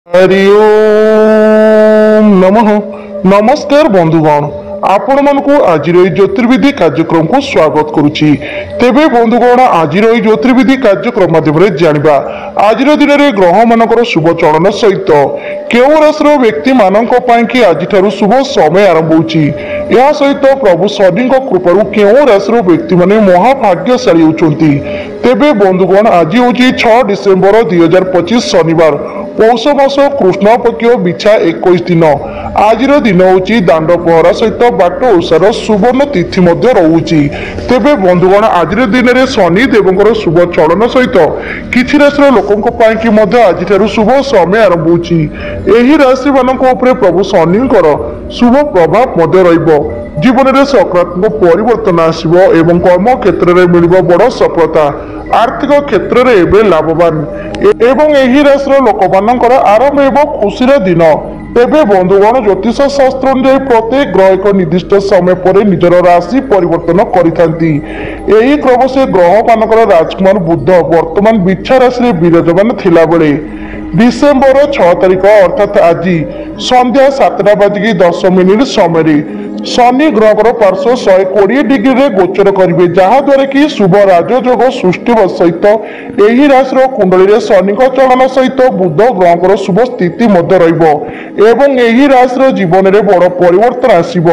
हरि ओम नमः। नमस्कार बंधुगण, आपण मानकु आज ज्योतिर्विधि कार्यक्रम को स्वागत करुछि। तेबे बंधुगण, आज ज्योतिर्विधि कार्यक्रम माध्यम जानिबा आज दिन में ग्रह मानकर शुभ चलन सहित केउ राशि व्यक्ति मानक कि आज शुभ समय आरंभ होछि। या सहित प्रभु शनि कृपारू केउ राशि व्यक्ति माने महाभाग्यशाली होउछन्ति। तेबे बंधुगण, आज होछि 6 डिसेम्बर 2025 शनिवार, पौष मास कृष्ण पक्ष बिछा 21 दिन। आज दिन होछि दांड पहरा सहित बाट ओषार सुवर्ण तिथि मध्य रहुछि। तेबे बंधुगण, आज दिन में शनि देवंकर शुभ चलन सहित किछि राशि लोकंक पई कि मध्य आज शुभ समय आरंभ होछि। एही राशि मानक उपरे प्रभु शनिकर शुभ प्रभाव मध्य रहिबो। जीवन में सकारात्मक परिवर्तन आसिबो एवं कर्म क्षेत्र में मिलिबो बड़ सफलता। आर्थिक क्षेत्र में एवं लाभवान एवं एही राशि लोक मानकर आरंभ हेबो खुशीर दिन। तेबे बंधुगण, ज्योतिष शास्त्र अनुसार प्रत्येक ग्रह एक निर्दिष्ट समय पर निजर राशि परिवर्तन करिथांती। एही क्रम से ग्रह मानकर राजकुमार बुध वर्तमान बिछा राशि में विराजमान थिला बेले डिसेम्बर 6 तारिख अर्थात आज संध्या 7:10 समय शनि ग्रह पार्श्व 120 डिग्री रे गोचर करेंगे, जहाद्वारा कि शुभ राजयोग सृष्टि सहित यही राशि कुंडली शनि चलन सहित बुध ग्रह शुभ स्थिति एवं यही राशि जीवन में बड़ परिवर्तन आसब।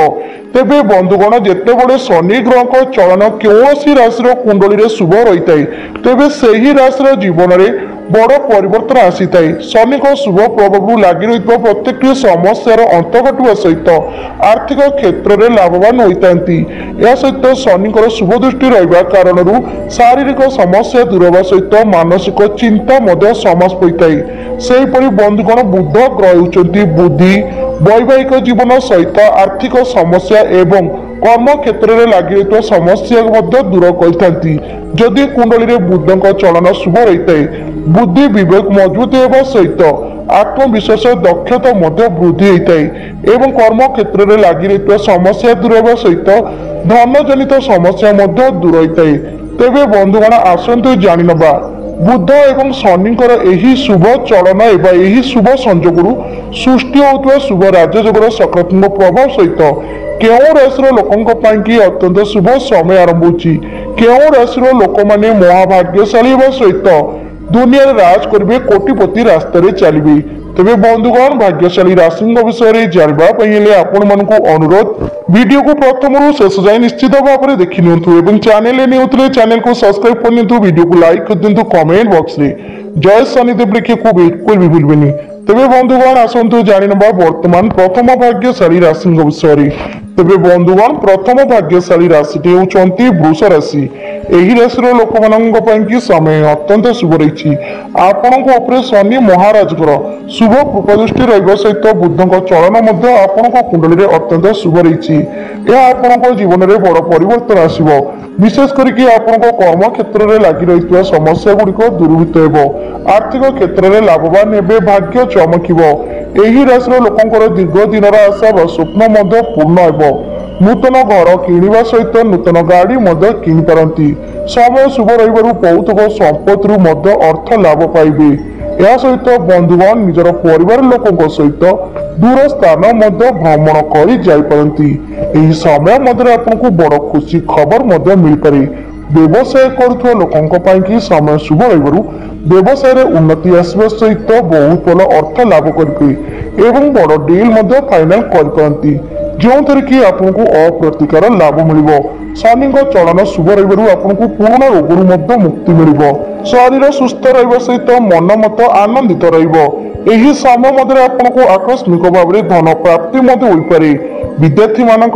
तेबे बंधुगण, जितेबले शनि ग्रह चलन कौन राशि कुंडली शुभ रही है, तेबे से ही राशि जीवन में बड़ परिवर्तन आसी थाए। शनि शुभ प्रभाव लगी रही प्रत्येक समस्यार अंत घटवा सहित आर्थिक क्षेत्र में लाभवान होता। यह सहित शनि शुभ दृष्टि रहा कारण शारीरिक समस्या दूर होगा सहित मानसिक चिंता समाप्त होता है। सेहीपरि बंधुगण, बुध ग्रह होती बुद्धि, वैवाहिक जीवन सहित आर्थिक समस्या एवं कर्म क्षेत्र में लगी रही समस्या दूर करती। जदि कुंडली में बुध चलन शुभ रही है, बुद्धि विवेक मजबूत होगा सहित आत्मविश्वास दक्षता वृद्धि होता है एवं कर्म क्षेत्र में लगी रही समस्या दूर होगा सहित धन जनित समस्या दूर होता है। तेबे बंधुगण, आसतु जानिनबा बुध एवं शनिकर एही शुभ चलन एवं एही शुभ संजोगुरु सृष्टि होता शुभ राजयोगर सकारात्मक प्रभाव सहित केउ राशि लोकंक पई कि अत्यंत शुभ समय आरंभ होछि। केउ राशि लोक माने महाभाग्यशाली होगा सहित दुनिया राज करेंगे, कोटिपति रास्तार चलिए। तेरे बंधुगण, भाग्यशाली राशि विषय में जानवाई आपण मानक अनुरोध वीडियो को प्रथम शेष जाए निश्चित भाव में देखि नियंतु। चैनल न्यूले चैनल को सब्सक्राइब कर नियंतु, वीडियो को लाइक कर दिंतु, कमेंट बॉक्स रे जय शनिदेव लिखिए को बिल्कुल भी भूलबेनी। तेरे बंधुगण, आसतु जानिनबा वर्तमान प्रथम भाग्यशाली राशि विषय। तेरे बंधुगण, प्रथम भाग्यशाली राशि होती वृष राशि। यही राशि लोक मान समय अत्यंत शुभ रही। आपण शनि महाराज शुभ कृपादृष्टि रहा सहित बुध चलन आपण कुंडली में अत्यंत शुभ रही। यह आपण जीवन में बड़ परिवर्तन आसब। विशेष करके आपण कर्म क्षेत्र में लगी रही समस्या गुड़िक दूरीभूत हो, आर्थिक क्षेत्र में लाभवान हे, भाग्य चमकिब। यही राशि लोकंर दीर्घ दिन आशा व स्वप्न पूर्ण हो। नूतन घर किणवा सहित नूतन गाड़ी किनी पारती। समय शुभ रही पौतुक संपत्ति अर्थ लाभ पाइबे। यह सहित बंधुगण, निजर परिवार लोकों सहित दूर स्थान भ्रमण कर जापारती। यही समय आपको बड़ खुशी खबर मिल पारे। व्यवसाय करुवा लोकों कि समय शुभ रही व्यवसाय उन्नति आसवा सहित बहुत भल अर्थ लाभ करेंगे एवं बड़ डील फाइनाल करपारती, जो थी कि आपको अप्रतिकार लाभ मिल। शनि चलन शुभ रही आपको पुराना रोगरू मुक्ति मिल। शरीर सुस्थ रहा सहित मन मत आनंदित रही समय आपको आकस्मिक भाव में धन प्राप्ति होपे। विद्यार्थी मान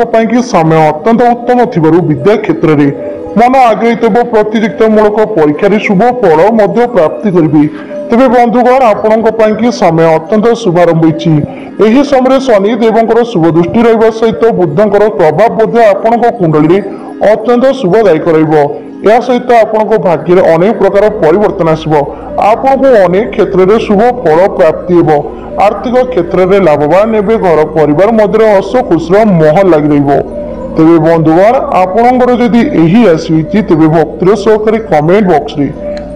समय अत्यंत उत्तम थी विद्या क्षेत्र में मन आग्रहित प्रतियोगितामूलक परीक्षा शुभ फल प्राप्ति करेंगे। तेरे बंधुगण, आपण समय अत्यंत शुभारंभ होती। समय शनि देवंकर शुभ दृष्टि रहा सहित बुधंकर प्रभाव आपण कुंडली अत्यंत शुभदायक रहा। सहित आपण भाग्य अनेक प्रकार परिवर्तन आसब। आपको अनेक क्षेत्र में शुभ फल प्राप्ति हो, आर्थिक क्षेत्र में लाभवान हे, घर परिवार मध्य हस खुशी महल लगी रही। तेरे बंधुगण, आपणकर जदि यही राशि तेरे भक्तिर सहकारी कमेंट बॉक्स रे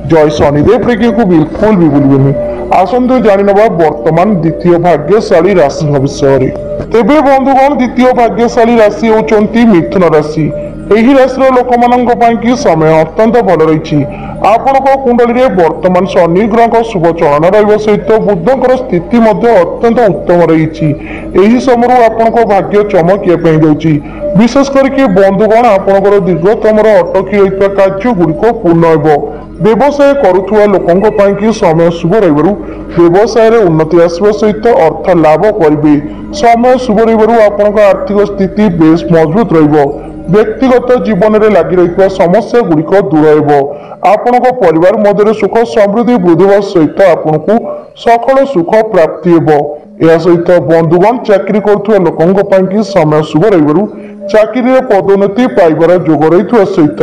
जय शनिदेव लिखिए को बिल्कुल भी भूलबेनी। आसतु जाणिनवा वर्तमान द्वितीय भाग्यशाली राशि विषय। तेबे बंधुगण द्वितीय भाग्यशाली राशि होउचंती मिथुन राशि। एही राशि लोक मानी समय अत्यंत भल रही। आपण कुंडली वर्तमान शनि ग्रह शुभ चलन रहा सहित बुधर स्थिति अत्यंत उत्तम रही। समय आपण भाग्य चमकिया जाऊँगी। विशेष करके बंधुगण आपणकर दीर्घतम अटकी रही कार्य गुड़िक पूर्ण हो। व्यवसाय करुवा लोकों समय शुभ रही व्यवसाय उन्नति आसवा सहित अर्थ लाभ करेंगे। समय शुभ रही आपण आर्थिक स्थिति बेस मजबूत रही। व्यक्तिगत जीवन में लगी रही समस्या गुड़िक दूर हो। आपण परिवार मध्य सुख समृद्धि वृद्धि सहित आपन को सकल सुख प्राप्ति हो। यह सहित बंधुगण चाकरी करुवा लोकों समय शुभ रही चाकरी पदोन्नति पाइबार जोग रही सहित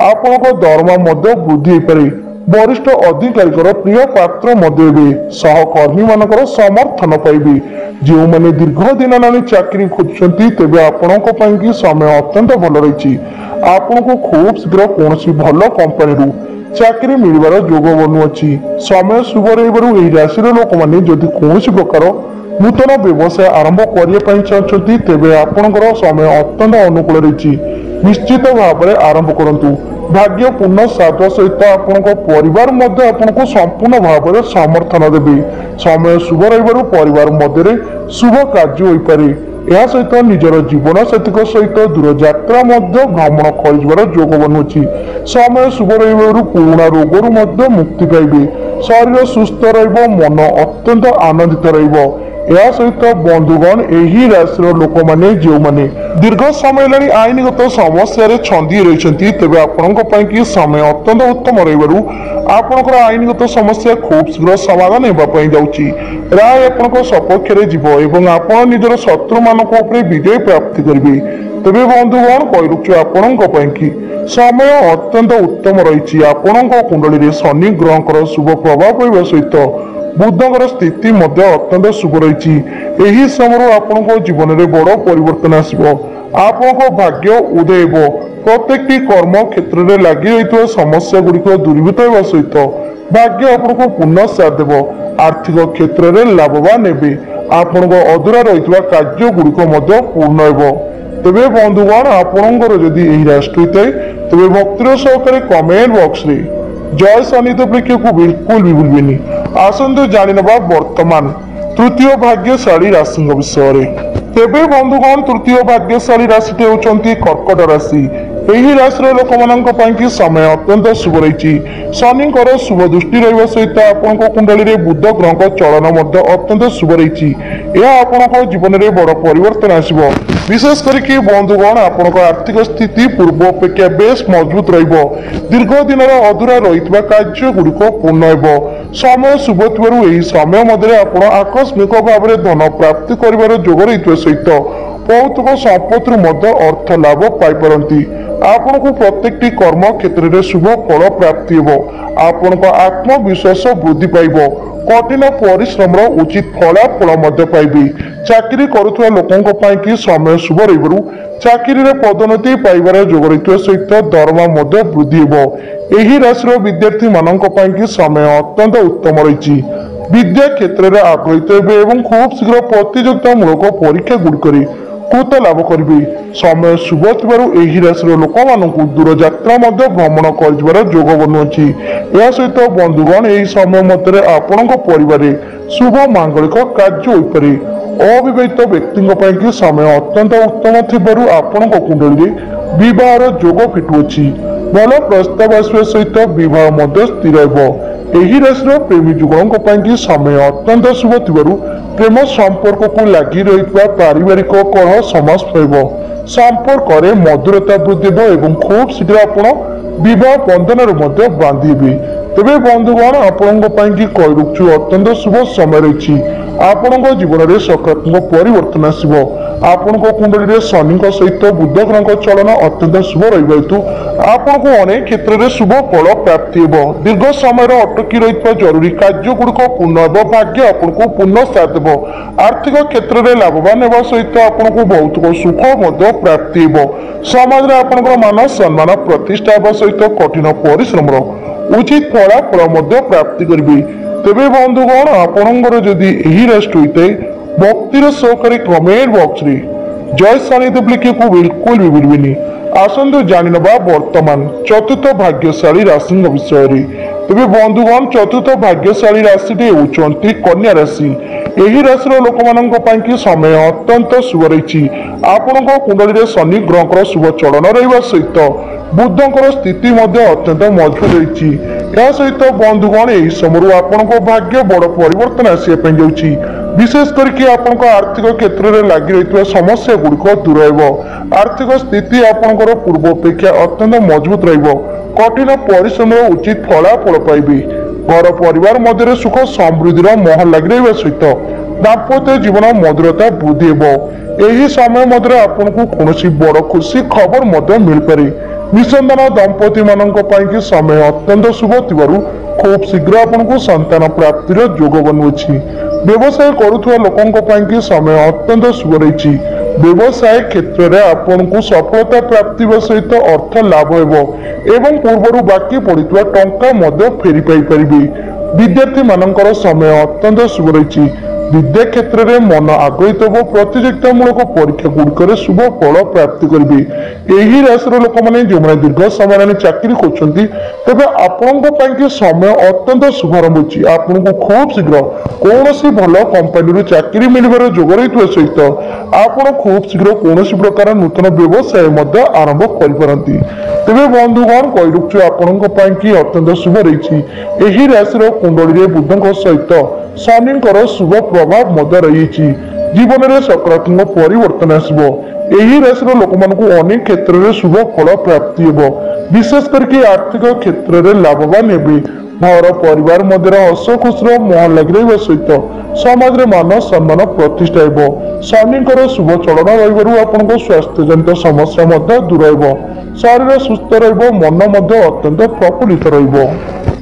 आपण दरमा वृद्धि पारे। वरिष्ठ अधिकारी प्रिय पात्र सहकर्मी मान समर्थन पाइबे। जो मैंने दीर्घ दिन ना चाकरी खोजुंट तेज आपण समय अत्यंत भल रही। आपण को खूब शीघ्र कौन भल कंपनी चाकरी मिलवार जोग बनुअछि। समय शुभ रही राशि लोक मैंने जदि कौन प्रकार नूतन व्यवसाय आरंभ करने चाहते तेज आपणकर समय अत्यंत अनुकूल रही। निश्चित भाव में आरंभ करूँ। भाग्य पूर्ण साथ सहित आपण परिवार मध्य आपको संपूर्ण भाव में समर्थन देवे। समय शुभ रही परिवार मध्य शुभ कार्य हो पारे। यह सहित निजर जीवन साथी सहित दूर यात्रा भ्रमण कर जोग बनुअछि। समय शुभ रही पुराणा रोगर मुक्ति पाइबे। शरीर सुस्थ रहिबो, मन अत्यंत आनंदित रहिबो। यह सहित बंधुगण यही राशि लोक मैंने जो मैंने दीर्घ समय आईनगत समस्या छंदी रही तेज आपण समय अत्यंत उत्तम रही आपणकर आईनगत समस्या खूब शीघ्र समाधान होगापी जाऊँगी। राय आपण सपक्ष आप निजर शत्रु मान विजय प्राप्ति करेंगे। तेज बंधुगण कही आपण समय अत्यंत उत्तम रही। आपण कुंडली शनि ग्रह शुभ प्रभाव पड़वा सहित बुधर स्थिति अत्यंत शुभ रही। यही समय आपण जीवन में बड़ परिवर्तन आसो। आपण भाग्य उदय हो। प्रत्येक कर्म क्षेत्र में लगी रही समस्या गुड़िक दूरीभूत होगा सहित भाग्य आपको पूर्ण साथ देव। आर्थिक क्षेत्र में लाभवान हे। आपण अधूरा रही कार्य गुड़िक पूर्ण हो। तेज बंधुगण आपणकर जदि यही राशि होता है तेज भक्तिर सहकारे कमेंट बॉक्स रे जय शनि लिखा को बिल्कुल भी भूलबेनी। आसतु जाणिनवा वर्तमान तृतीय भाग्यशाली राशि विषय। तेबे बंधुगण तृतीय भाग्यशाली राशि होउचंती कर्कट राशि। यही राशि लोक मान समय अत्यंत शुभ रही। शनिकर शुभ दृष्टि रहा सहित आपण कुंडली बुध ग्रह चलन अत्यंत शुभ रही। यह आपण जीवन में बड़ परिवर्तन आसो। विशेष करके बंधुगण आपण आर्थिक स्थिति पूर्व अपेक्षा बेस मजबूत रहिबो। दीर्घ दिन अधूरा रही कार्य गुड़िक पूर्ण हो। समय शुभ थी समय मध्य आप आकस्मिक भाव में धन प्राप्ति कर जोग रही सहित भौतिक संपत्ति अर्थ लाभ पाई। आपण को प्रत्येक कर्म क्षेत्र में शुभ फल प्राप्ति हो। आपण आत्मविश्वास वृद्धि पाइब। कठिन परिश्रम उचित फलाफल पाइबे। चाकरी करुवा लोकों समय शुभ रही चाकरी पदोन्नति पाइबार जोग रही सहित दरमा वृद्धि हो। यही राशि विद्यार्थी मानक समय अत्यंत उत्तम रही। विद्या क्षेत्र में आग्रहित एवं खूब शीघ्र प्रतियोगितामूलक परीक्षा गुड़िक कृत लाभ करेंगे। समय शुभ थी राशि लोक मानू दूर यात्रा भ्रमण कर जोग बनुअछि। यह सहित बंधुगण यही समय मध्य आपण परिवार शुभ मांगलिक कार्य हो पारे। अविवाहित व्यक्ति समय अत्यंत उत्तम थी आपण कुंडली बहर जोग फिटुअछि। भल प्रस्ताव आसवा सहित बह स्थिर हो। यही राशि प्रेमी जुगलों समय अत्यंत शुभ थी प्रेम संपर्क को लगी रही पारिवारिक कलह समास पाइब। संपर्क में मधुरता वृद्धि एवं खूब शीघ्र आपण बह बंधन बांधे। तेज बंधुगण आपण कही अत्यंत शुभ समय रही। आपण जीवन में सकारात्मक परिवर्तन आसो। आपण कुंडली शनि सहित बुध ग्रह चलन अत्यंत शुभ रही आपन को अनेक क्षेत्र में शुभ फल प्राप्ति हो। दीर्घ समय अटकी रही जरूरी कार्य गुड़िक पूर्ण हो। भाग्य आपन को पूर्ण साथ देव। आर्थिक क्षेत्र में लाभवान होगा सहित आपन को भौतिक सुख प्राप्ति हो। समाज में आपन मान सम्मान प्रतिष्ठा सहित कठिन परिश्रम उचित फलाफल प्राप्ति करेंगे। तेबे बंधुगण आपणकर जदि यही राशि होता है भक्तिर सहकारी कमेंट बॉक्स रे जय शनिदेव लिखे को बिल्कुल भी भूलबेनी। आसंतु जानिनबा वर्तमान चतुर्थ भाग्यशाली राशि विषय रे। तेबे बंधुगण चतुर्थ भाग्यशाली राशि होउचंती कन्या राशि। यही राशि लोक मानक की समय अत्यंत शुभ रही। आपण कुंडली रे शनि ग्रह शुभ चलन रहा सहित बुधकर स्थिति अत्यंत मजबूत रही। सहित बंधुगण यही समय आपण भाग्य बड़ परिवर्तन आसपा जाऊँगी। विशेष करके आपण आर्थिक क्षेत्र में लगी रही समस्या गुड़िक दूर हो। आर्थिक स्थिति आपणकर पूर्व अपेक्षा अत्यंत मजबूत रही। कठिन परिश्रम उचित फलाफल पाइबे। घर परिवार मध्य सुख समृद्धि महल लगी रहा सहित दाम्पत्य जीवन मधुरता वृद्धि हो। यही समय मध्य आपको कौन बड़ खुशी खबर मिल पारे। निसंतान दंपति मानक समय अत्यंत शुभ थिबारु खूब शीघ्र आपको संतान प्राप्तिर जोग बनुछि। व्यवसाय करुवा लोकों समय अत्यंत शुभ रही। व्यवसाय क्षेत्र में आपको सफलता प्राप्ति सहित अर्थ लाभ एवं पूर्वर बाकी पड़ता टंका फेरी पाई। विद्यार्थी मानकर समय अत्यंत शुभ रही। विद्या क्षेत्र में मन आग्रहित हो प्रतियोगितामूलक परीक्षा गुड़िक शुभ फल प्राप्ति करेंगे। यही राशि लोक मैंने जो मैंने दीर्घ समय चाकरी कर आपण समय अत्यंत शुभारंभ होती। आपन को खूब शीघ्र कौन सी भल कंपानी चाकरी मिलवर जोग रही सहित आपड़ खूब शीघ्र कौन प्रकार नूतन व्यवसाय आरंभ करपारती। तेरे बंधुगण कही रखु आपण अत्यंत शुभ रही। यही राशि कुंडली बुध सहित शनिकर शुभ प्रभाव रही। जीवन में सकारात्मक परिवर्तन आसो। यही राशि लोक मानक अनेक क्षेत्र में शुभ फल प्राप्ति हो। विशेष करके आर्थिक क्षेत्र में लाभवान हे। घर परिवार मध्य हस खुशी महल लगी रहा सहित समाज में मान सम्मान प्रतिष्ठा हो। शनिकर शुभ चलन रही स्वास्थ्य जनित समस्या दूर हो। शरीर सुस्थ मन अत्यंत प्रफुल्लित रही।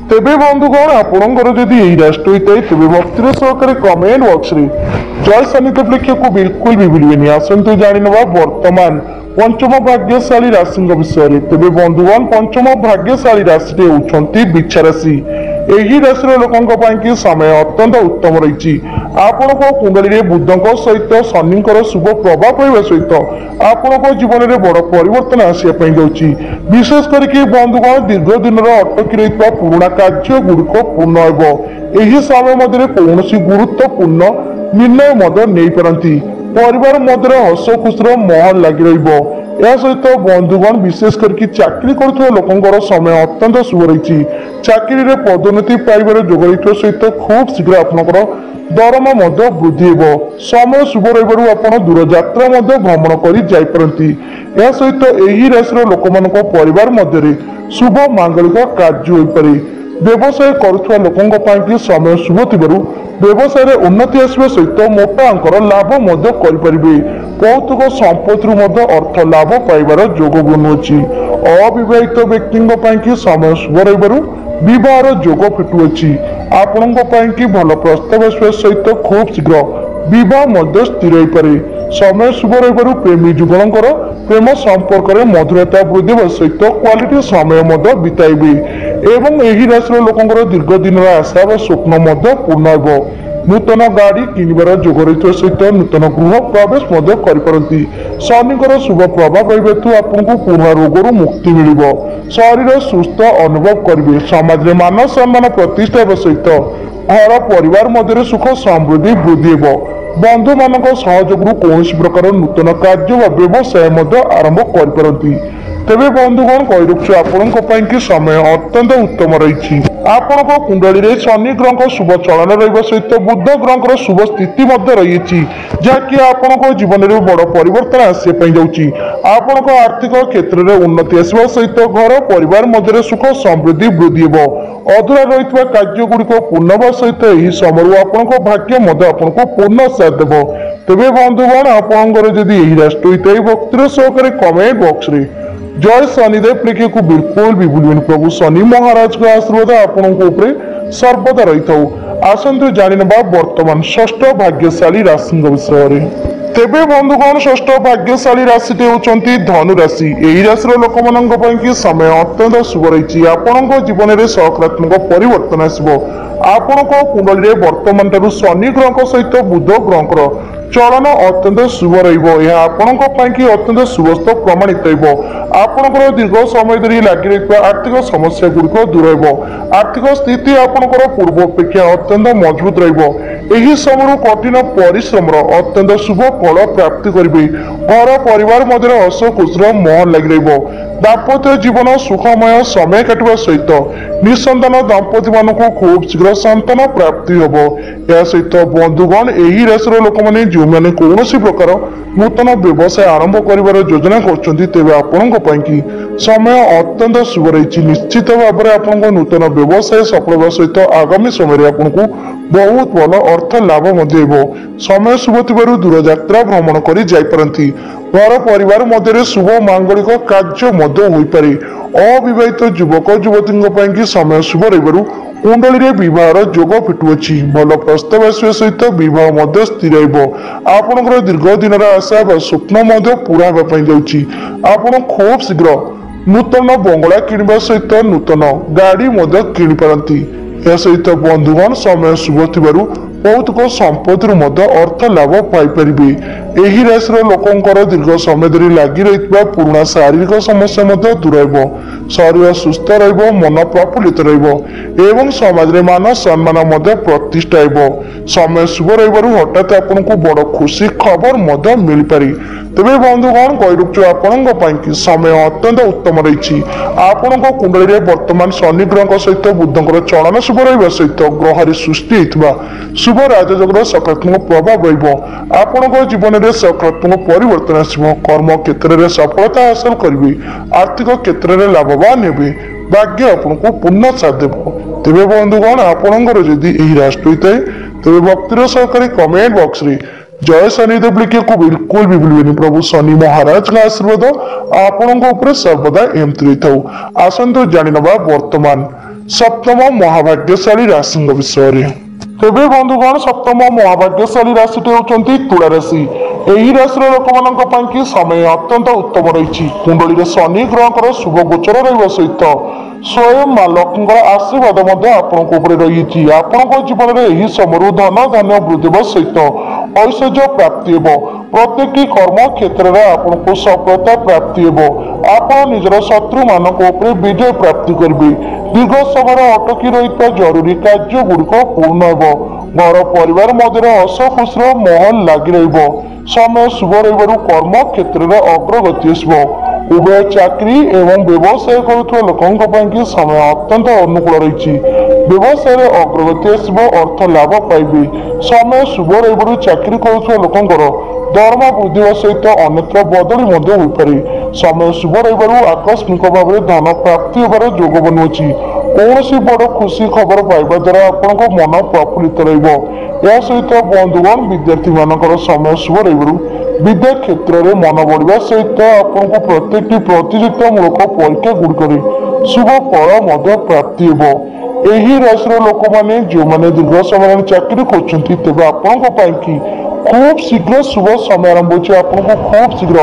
तेबे बंधुगण आपणकर जदि यही राष्ट्र होता है तेबे भक्तिर सहकारी कमेंट बॉक्स रे जय शनिदेव लिखे को बिल्कुल भी भूलबेनी। आसंतु जानिनबा वर्तमान पंचम भाग्यशाली राशि विषय रे। तेबे बंधुगण पंचम भाग्यशाली राशि होउछंती बिच्छा राशि। यही राशि लोकों समय अत्यंत उत्तम रही। आपण कुंडली बुध सहित शनिकर शुभ प्रभाव पाइबा सहित आपण जीवन में बड़ परिवर्तन आसपा जाऊँगी। विशेष करके बंधुगण दीर्घ दिन अटकी रही पुराणा कार्य गुड़िक पूर्ण हो। यही समय मध्य कौन गुरुत्वपूर्ण निर्णय नहीं पारती। परिवार मध्य हस खुशी महल लगी रहा सहित बंधुगण विशेष करके चाकरी करुवा लोकंर समय अत्यंत शुभ रही। चाकरी में पदोन्नति पाइबार जोग रही सहित खूब शीघ्र आपंकर दरमा वृद्धि हो। समय शुभ रही दूर यात्रा भ्रमण कर सहित यही राशि लोक मान परिवार मध्य शुभ मांगलिक कार्य हो पारे। व्यवसाय करुवा लोकों समय शुभ थिबारु व्यवसाय में उन्नति आसवा सहित मोटा अंकर लाभ करें। कौतुक संपत्ति अर्थ लाभ पाइबार जोग बनुअछि। अविवाहित व्यक्ति समय शुभ रही विवाह जोग फिटुअछि। आपण भल प्रस्ताव आसवा सहित खूब शीघ्र विवाह स्थिर हो पारे। समय शुभ रही प्रेमी जुगलंकर प्रेम संपर्क में मधुरता वृद्धि सहित क्वालिटी समय बिताइबे एवं यही राशि लोकंर दीर्घ दिन आशा व स्वप्न पूर्ण हो। नूतन गाड़ी किणवार जोग रही सहित नूतन गृह प्रवेश करपारती। शनिकर शुभ प्रभाव रही आपको पुराणा रोगर मुक्ति मिल। शरीर सुस्थ अनुभव करेंगे। समाज में मान सम्मान प्रतिष्ठा सहित घर परिवार मध्य सुख समृद्धि वृद्धि हो। बंधु मान सहयोग कौन प्रकार नूतन कार्य व्यवसाय आरंभ करपारती। तेबे बंधुगण कही रखु आपण समय अत्यंत उत्तम रही। आपण कुंडली रे शनि ग्रह शुभ चलन रहा सहित बुध ग्रह शुभ स्थिति रही जहाँकि आपण जीवन में बड़ परिवर्तन आसपा जाऊँगी। आपण आर्थिक क्षेत्र में उन्नति आसवा सहित घर परिवार मध्य सुख समृद्धि वृद्धि हो। अधूरा रही कार्य गुड़िक पूर्ण होगा सहित यही समय आपण भाग्य आपको पूर्ण साथ देव। तेबे बंधुगण आपंकर जदि यही राष्ट्र होता है भक्तिर सहकारी कमेंट बॉक्स रे जय शनिदेव लिखे को बिल्कुल भी भूलबेनी। प्रभु शनि महाराज का आशीर्वाद आपण सर्वदा रही था। आसंतु जानिनबा वर्तमान षष्ठ भाग्यशाली राशि विषय रे। तेबे बंधुगण षष्ठ भाग्यशाली राशि होउचंती धनु राशि। यही राशि लोक मानक समय अत्यंत शुभ रही। आपण जीवन में सकारात्मक परिवर्तन आसो। ଆପଣଙ୍କ କୁଣ୍ଡଳୀରେ ବର୍ତ୍ତମାନ ଠାରୁ ଶନି ଗ୍ରହଙ୍କ ସହିତ ବୁଧ ଗ୍ରହଙ୍କର ଚଳନ ଅତ୍ୟନ୍ତ ଶୁଭ ରହିବ। ଏହା ଆପଣଙ୍କ ପାଇଁ କି ଅତ୍ୟନ୍ତ ଶୁଭସ୍ଥ ପ୍ରମାଣିତ ହେବ। ଆପଣଙ୍କର ଦୀର୍ଘ ସମୟ ଧରି ଲାଗି ରହିଥିବା ଆର୍ଥିକ ସମସ୍ୟା ଗୁଡ଼ିକ ଦୂର ହେବ। ଆର୍ଥିକ ସ୍ଥିତି ଆପଣଙ୍କର ପୂର୍ବ ଅପେକ୍ଷା ଅତ୍ୟନ୍ତ ମଜବୁତ ରହିବ। ଏହି ସମୟରୁ କଠିନ ପରିଶ୍ରମର ଅତ୍ୟନ୍ତ ଶୁଭ ଫଳ ପ୍ରାପ୍ତି କରିବେ। ଘର ପରିବାର ମଧ୍ୟରେ ହସ ଖୁସିର ମହଲ ଲାଗି ରହିବ। ଦାମ୍ପତ୍ୟ ଜୀବନ ସୁଖମୟ ସମୟ କାଟିବା ସହିତ ନିଃସନ୍ତାନ ଦମ୍ପତି ମାନଙ୍କୁ ଖୁବ୍ ଶୀଘ୍ର ସନ୍ତାନ ପ୍ରାପ୍ତି ହେବ। ଏହା ସହିତ ବନ୍ଧୁଗଣ, ଏହି ରାଶିର ଲୋକମାନେ ଯେଉଁମାନେ କୌଣସି ପ୍ରକାର ନୂତନ ବ୍ୟବସାୟ ଆରମ୍ଭ କରିବାର ଯୋଜନା କରୁଛନ୍ତି, ତେବେ ଆପଣଙ୍କ ପାଇଁ କି ସମୟ ଅତ୍ୟନ୍ତ ଶୁଭ ରହିଛି। ନିଶ୍ଚିତ ଭାବରେ ଆପଣଙ୍କ ନୂତନ ବ୍ୟବସାୟ ସଫଳ ହେବା ସହିତ ଆଗାମୀ ସମୟରେ ଆପଣଙ୍କୁ ବହୁତ ଭଲ ଅର୍ଥ ଲାଭ ମଧ୍ୟ ହେବ। ସମୟ ଶୁଭ ଥିବାରୁ ଦୂରଯାତ୍ରା ଭ୍ରମଣ କରି ଯାଇପାରନ୍ତି। ଘର ପରିବାର ମଧ୍ୟରେ ଶୁଭ ମାଙ୍ଗଳିକ କାର୍ଯ୍ୟ ମଧ୍ୟ ହୋଇପାରେ। ଅବିବାହିତ ଯୁବକ ଯୁବତୀଙ୍କ ପାଇଁ କି ସମୟ ଶୁଭ ରହିବାରୁ କୁଣ୍ଡଳୀରେ ବିବାହର ଯୋଗ ଫିଟୁଅଛି। ଭଲ ପ୍ରସ୍ତାବ ଆସିବା ସହିତ ବିବାହ ମଧ୍ୟ ସ୍ଥିର ହେବ। ଆପଣଙ୍କର ଦୀର୍ଘ ଦିନର ଆଶା ବା ସ୍ୱପ୍ନ ମଧ୍ୟ ପୁରା ହେବା ପାଇଁ ଯାଉଛି। ଆପଣ ଖୁବ୍ ଶୀଘ୍ର ନୂତନ ବଙ୍ଗଳା କିଣିବା ସହିତ ନୂତନ ଗାଡ଼ି ମଧ୍ୟ କିଣିପାରନ୍ତି। ଏହା ସହିତ ବନ୍ଧୁଗଣ, ସମୟ ଶୁଭ ଥିବାରୁ ଭୌତିକ ସମ୍ପତ୍ତିରୁ ମଧ୍ୟ ଅର୍ଥ ଲାଭ ପାଇପାରିବେ। ଏହି ରାଶିର ଲୋକଙ୍କର ଦୀର୍ଘ ସମୟ ଧରି ଲାଗି ରହିଥିବା ପୁରୁଣା ଶାରୀରିକ ସମସ୍ୟା ମଧ୍ୟ ଦୂର ହେବ। ଶରୀର ସୁସ୍ଥ ରହିବ, ମନ ପ୍ରଫୁଲ୍ଲିତ ରହିବ ଏବଂ ସମାଜରେ ମାନ ସମ୍ମାନ ମଧ୍ୟ ପ୍ରତିଷ୍ଠା ହେବ। ସମୟ ଶୁଭ ରହିବାରୁ ହଠାତ୍ ଆପଣଙ୍କୁ ବଡ଼ ଖୁସି ଖବର ମଧ୍ୟ ମିଳିପାରେ। ତେବେ ବନ୍ଧୁଗଣ, କହି ରଖୁଛୁ ଆପଣଙ୍କ ପାଇଁ କି ସମୟ ଅତ୍ୟନ୍ତ ଉତ୍ତମ ରହିଛି। ଆପଣଙ୍କ କୁଣ୍ଡଳୀରେ ବର୍ତ୍ତମାନ ଶନି ଗ୍ରହଙ୍କ ସହିତ ବୁଧଙ୍କର ଚଳନ ଶୁଭ ରହିବା ସହିତ ଗ୍ରହରେ ସୃଷ୍ଟି ହୋଇଥିବା ଶୁଭ ରାଜଯୋଗର ସକାରାତ୍ମକ ପ୍ରଭାବ ରହିବ। ଆପଣଙ୍କ ଜୀବନରେ ସକାରାତ୍ମକ ପରିବର୍ତ୍ତନ ଆସିବ। କର୍ମ କ୍ଷେତ୍ରରେ ସଫଳତା ହାସଲ କରିବେ। ଆର୍ଥିକ କ୍ଷେତ୍ରରେ ଲାଭବାନ ହେବେ। ଭାଗ୍ୟ ଆପଣଙ୍କୁ ପୂର୍ଣ୍ଣ ସାଥ ଦେବ। ତେବେ ବନ୍ଧୁଗଣ, ଆପଣଙ୍କର ଯଦି ଏହି ରାଶି ହୋଇଥାଏ, ତେବେ ଭକ୍ତିର ସହକାରେ କମେଣ୍ଟ ବକ୍ସରେ ଜୟ ଶନିଦେବ ଲିଖିବାକୁ ବିଲକୁଲ ବି ଭୁଲିବେନି। ପ୍ରଭୁ ଶନି ମହାରାଜଙ୍କ ଆଶୀର୍ବାଦ ଆପଣଙ୍କ ଉପରେ ସର୍ବଦା ଏମିତି ରହିଥାଉ। ଆସନ୍ତୁ ଜାଣିନେବା ବର୍ତ୍ତମାନ ସପ୍ତମ ମହାଭାଗ୍ୟଶାଳୀ ରାଶିଙ୍କ ବିଷୟରେ। ତେବେ ବନ୍ଧୁଗଣ, ସପ୍ତମ ମହାଭାଗ୍ୟଶାଳୀ ରାଶିଟି ହେଉଛନ୍ତି ତୁଳା ରାଶି। ଏହି ରାଶିର ଲୋକମାନଙ୍କ ପାଇଁ କି ସମୟ ଅତ୍ୟନ୍ତ ଉତ୍ତମ ରହିଛି। କୁଣ୍ଡଳୀରେ ଶନି ଗ୍ରହଙ୍କର ଶୁଭ ଗୋଚର ରହିବା ସହିତ ସ୍ୱୟଂ ମା ଲକ୍ଷ୍ମୀଙ୍କର ଆଶୀର୍ବାଦ ମଧ୍ୟ ଆପଣଙ୍କ ଉପରେ ରହିଛି। ଆପଣଙ୍କ ଜୀବନରେ ଏହି ସମୟରୁ ଧନ ଧାନ୍ୟ ବୃଦ୍ଧି ହେବା ସହିତ ଐଶ୍ୱର୍ଯ୍ୟ ପ୍ରାପ୍ତି ହେବ। ପ୍ରତ୍ୟେକଟି କର୍ମ କ୍ଷେତ୍ରରେ ଆପଣଙ୍କୁ ସଫଳତା ପ୍ରାପ୍ତି ହେବ। ଆପଣ ନିଜର ଶତ୍ରୁମାନଙ୍କ ଉପରେ ବିଜୟ ପ୍ରାପ୍ତି କରିବେ। ଦୀର୍ଘ ସମୟରେ ଅଟକି ରହିଥିବା ଜରୁରୀ କାର୍ଯ୍ୟ ଗୁଡ଼ିକ ପୂର୍ଣ୍ଣ ହେବ। ଘର ପରିବାର ମଧ୍ୟରେ ହସ ଖୁସିର ମହଲ ଲାଗି ରହିବ। ସମୟ ଶୁଭ ରହିବାରୁ କର୍ମ କ୍ଷେତ୍ରରେ ଅଗ୍ରଗତି ଆସିବ। ଉଭୟ ଚାକିରି ଏବଂ ବ୍ୟବସାୟ କରୁଥିବା ଲୋକଙ୍କ ପାଇଁ କି ସମୟ ଅତ୍ୟନ୍ତ ଅନୁକୂଳ ରହିଛି। ବ୍ୟବସାୟରେ ଅଗ୍ରଗତି ଆସିବ, ଅର୍ଥ ଲାଭ ପାଇବେ। ସମୟ ଶୁଭ ରହିବାରୁ ଚାକିରି କରୁଥିବା ଲୋକଙ୍କର ଦରମା ବୃଦ୍ଧି ହେବା ସହିତ ଅନ୍ୟତ୍ର ବଦଳି ମଧ୍ୟ ହୋଇପାରେ। ସମୟ ଶୁଭ ରହିବାରୁ ଆକସ୍ମିକ ଭାବରେ ଧନ ପ୍ରାପ୍ତି ହେବାର ଯୋଗ ବନୁଅଛି। କୌଣସି ବଡ଼ ଖୁସି ଖବର ପାଇବା ଦ୍ୱାରା ଆପଣଙ୍କ ମନ ପ୍ରଫୁଲ୍ଲିତ ରହିବ। ଏହା ସହିତ ବନ୍ଧୁଗଣ, ବିଦ୍ୟାର୍ଥୀମାନଙ୍କର ସମୟ ଶୁଭ ରହିବାରୁ ବିଦ୍ୟା କ୍ଷେତ୍ରରେ ମନ ବଢ଼ିବା ସହିତ ଆପଣଙ୍କୁ ପ୍ରତ୍ୟେକଟି ପ୍ରତିଯୋଗିତାମୂଳକ ପରୀକ୍ଷା ଗୁଡ଼ିକରେ ଶୁଭ ଫଳ ମଧ୍ୟ ପ୍ରାପ୍ତି ହେବ। ଏହି ରାଶିର ଲୋକମାନେ ଯେଉଁମାନେ ଦୀର୍ଘ ସମୟ ଚାକିରି କରୁଛନ୍ତି, ତେବେ ଆପଣଙ୍କ ପାଇଁ କି ଖୁବ୍ ଶୀଘ୍ର ଶୁଭ ସମୟ ଆରମ୍ଭ ହେଉଛି। ଆପଣଙ୍କୁ ଖୁବ୍ ଶୀଘ୍ର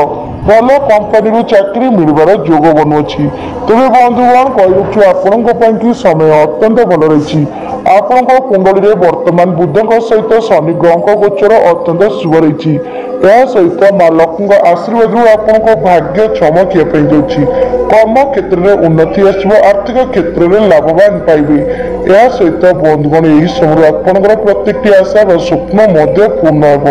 ଭଲ କମ୍ପାନୀରୁ ଚାକିରି ମିଳିବାର ଯୋଗ ବନୁଅଛି। ତେବେ ବନ୍ଧୁଗଣ, କହି ରଖୁଛୁ ଆପଣଙ୍କ ପାଇଁ କି ସମୟ ଅତ୍ୟନ୍ତ ଭଲ ରହିଛି। ଆପଣଙ୍କ କୁଣ୍ଡଳୀରେ ବର୍ତ୍ତମାନ ବୁଧଙ୍କ ସହିତ ଶନି ଗ୍ରହଙ୍କ ଗୋଚର ଅତ୍ୟନ୍ତ ଶୁଭ ରହିଛି। ଏହା ସହିତ ମା ଲକ୍ଷ୍ମୀଙ୍କ ଆଶୀର୍ବାଦରୁ ଆପଣଙ୍କ ଭାଗ୍ୟ ଚମକିବା ପାଇଁ ଯାଉଛି। କର୍ମ କ୍ଷେତ୍ରରେ ଉନ୍ନତି ଆସିବ। ଆର୍ଥିକ କ୍ଷେତ୍ରରେ ଲାଭବାନ ପାଇବେ। ଏହା ସହିତ ବନ୍ଧୁଗଣ, ଏହି ସମୟରେ ଆପଣଙ୍କର ପ୍ରତ୍ୟେକଟି ଆଶା ବା ସ୍ୱପ୍ନ ମଧ୍ୟ ପୂର୍ଣ୍ଣ ହେବ।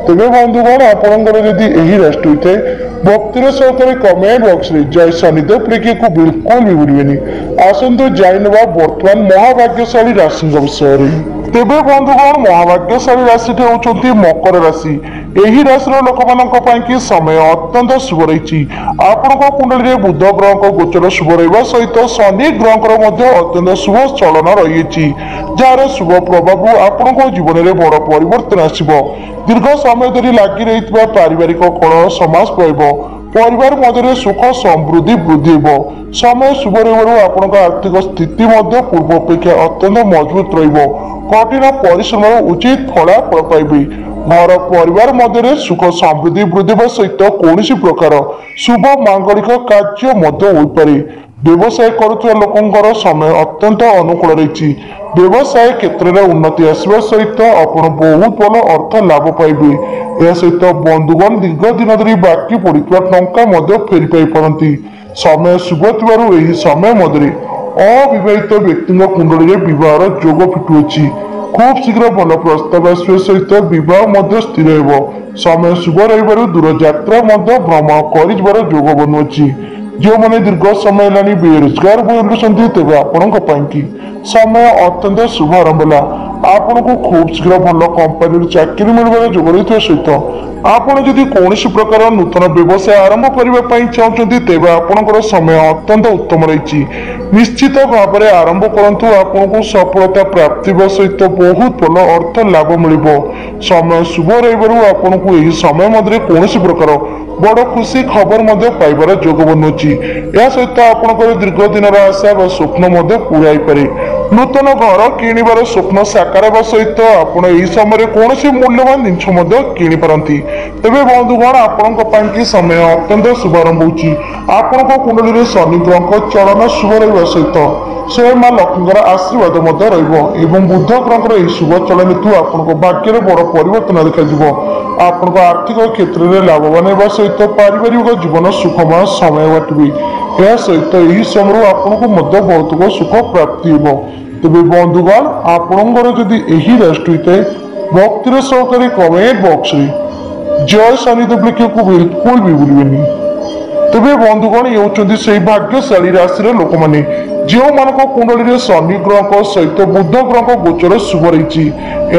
ତେବେ ବନ୍ଧୁଗଣ, ଆପଣଙ୍କର ଯଦି ଏହି ରାଶି ହୋଇଥାଏ, ଭକ୍ତିର ସହକାରେ କମେଣ୍ଟ ବକ୍ସରେ ଜୟ ଶନିଦେବ ଲେଖିବାକୁ ବିଲକୁଲ ବି ଭୁଲିବେନି। ଆସନ୍ତୁ ଜାଣିନେବା ବର୍ତ୍ତମାନ ମହାଭାଗ୍ୟଶାଳୀ ରାଶିଙ୍କ ବିଷୟରେ। ତେବେ ବନ୍ଧୁଗଣ, ମହାଭାଗ୍ୟଶାଳୀ ରାଶିଟି ହେଉଛନ୍ତି ମକର ରାଶି। ଏହି ରାଶିର ଲୋକମାନଙ୍କ ପାଇଁ କି ସମୟ ଅତ୍ୟନ୍ତ ଶୁଭ ରହିଛି। ଆପଣଙ୍କ କୁଣ୍ଡଳୀରେ ବୁଧ ଗ୍ରହଙ୍କ ଗୋଚର ଶୁଭ ରହିବା ସହିତ ଶନି ଗ୍ରହଙ୍କର ମଧ୍ୟ ଅତ୍ୟନ୍ତ ଶୁଭ ଚଳନ ରହିଛି, ଯାହାର ଶୁଭ ପ୍ରଭାବରୁ ଆପଣଙ୍କ ଜୀବନରେ ବଡ଼ ପରିବର୍ତ୍ତନ ଆସିବ। ଦୀର୍ଘ ସମୟ ଧରି ଲାଗି ରହିଥିବା ପାରିବାରିକ କଳହ ସମାପ୍ତ ହେବ। ପରିବାର ମଧ୍ୟରେ ସୁଖ ସମୃଦ୍ଧି ବୃଦ୍ଧି ହେବ। ସମୟ ଶୁଭ ରହିବାରୁ ଆପଣଙ୍କ ଆର୍ଥିକ ସ୍ଥିତି ମଧ୍ୟ ପୂର୍ବ ଅପେକ୍ଷା ଅତ୍ୟନ୍ତ ମଜବୁତ ରହିବ। କଠିନ ପରିଶ୍ରମର ଉଚିତ ଫଳାଫଳ ପାଇବେ। ଘର ପରିବାର ମଧ୍ୟରେ ସୁଖ ସମୃଦ୍ଧି ବୃଦ୍ଧି ହେବା ସହିତ କୌଣସି ପ୍ରକାର ଶୁଭ ମାଙ୍ଗଳିକ କାର୍ଯ୍ୟ ମଧ୍ୟ ହୋଇପାରେ। व्यवसाय करुवा लोकंर समय अत्यंत अनुकूल रही। व्यवसाय क्षेत्र में उन्नति आसवा सहित आपण बहुत भल अर्थ लाभ पाइबे। यह सहित बंधुगण दीर्घ दिन धरी बाकी पड़ता टंका फेरी पाई। समय शुभ थी समय मध्य अविवाहित व्यक्ति कुंडली में बहार जोग फिटुअछि। खूब शीघ्र भल प्रस्ताव आसवा सहित बह स्थिर हो। समय शुभ रही दूर यात्रा भ्रमण कर जोग बनुअछि। जो मैंने दीर्घ समय है बेरोजगार बुलूं तेज आपण समय अत्यंत शुभारंभ है। आपन को खूब शीघ्र भल कंपानी चाकरी मिलवा जोग रही सहित आपड़ जदि कौन प्रकार नूतन व्यवसाय आरंभ करने चाहते तेज आपणकर समय अत्यंत उत्तम रही। निश्चित भाव में आरंभ करूँ आपन को सफलता प्राप्ति सहित बहुत भल अर्थ लाभ मिल। समय शुभ रही आपन को यही समय मध्य कौन प्रकार बड़ खुशी खबर पाइबार जोग बनुची। यह सहित आपंकर दीर्घ दिन आशा व स्वप्न पूरा पारे। नूतन घर किणवार स्वप्न साकार सहित आप समय कौन मूल्यवान जिनस किणी पारती। तेरे बंधुगण आपण समय अत्यंत शुभारंभ हो। कुंडली शनि ग्रह चलन शुभ रहा सहित स्वयं माँ लक्ष्मी आशीर्वाद रही। बुध ग्रह शुभ चलन हेतु आप भाग्य बड़ परिवर्तन देखा। आपण आर्थिक क्षेत्र में लाभवान होगा सहित पारिवारिक जीवन सुखमय समय बांटे। यह सहित यही समय आपको बहुत सुख प्राप्ति हो। तेज बंधुगण आपणकर जदि यही राष्ट्र होता भक्तिर सहकारी कमेंट बॉक्स में जय शनिदेव लिखा बिल्कुल भी भूलें। तेज बंधुगण ये होती से भाग्यशाली राशि लोक मैंने जो मान कुंडली शनि ग्रह सहित बुध ग्रह गोचर शुभ रही।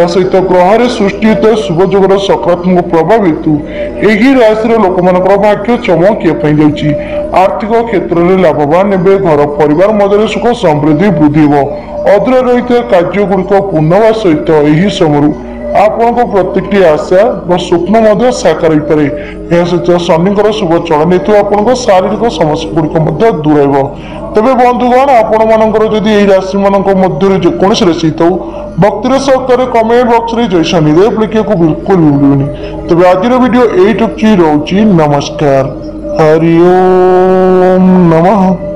सहित ग्रह सृष्टि होता शुभ जोगर सकारात्मक प्रभाव हेतु यही राशि लोक मान भाग्य चमकिया जाऊँगी। आर्थिक क्षेत्र में लाभवान हे। घर परिवार मध्य सुख समृद्धि वृद्धि हो। अधूरा रही कार्य गुड़िक पूर्ण होगा सहित यही समय आपण प्रत्येक आशा व स्वप्न साकार हो पारे। यह सहित शनिकर शुभ चलन हेतु आप शारीरिक समस्या गुड़िक दूर हो। तेज बंधुगण आपण मानकर जदि यही राशि मान मध्य जेको राशि हो भक्तिर सहकार कमेंट बॉक्स में जय शनिदेव लिखा बिल्कुल भी भूलें। तेज आज वीडियो यही रोची नमस्कार हरि ओम नमः।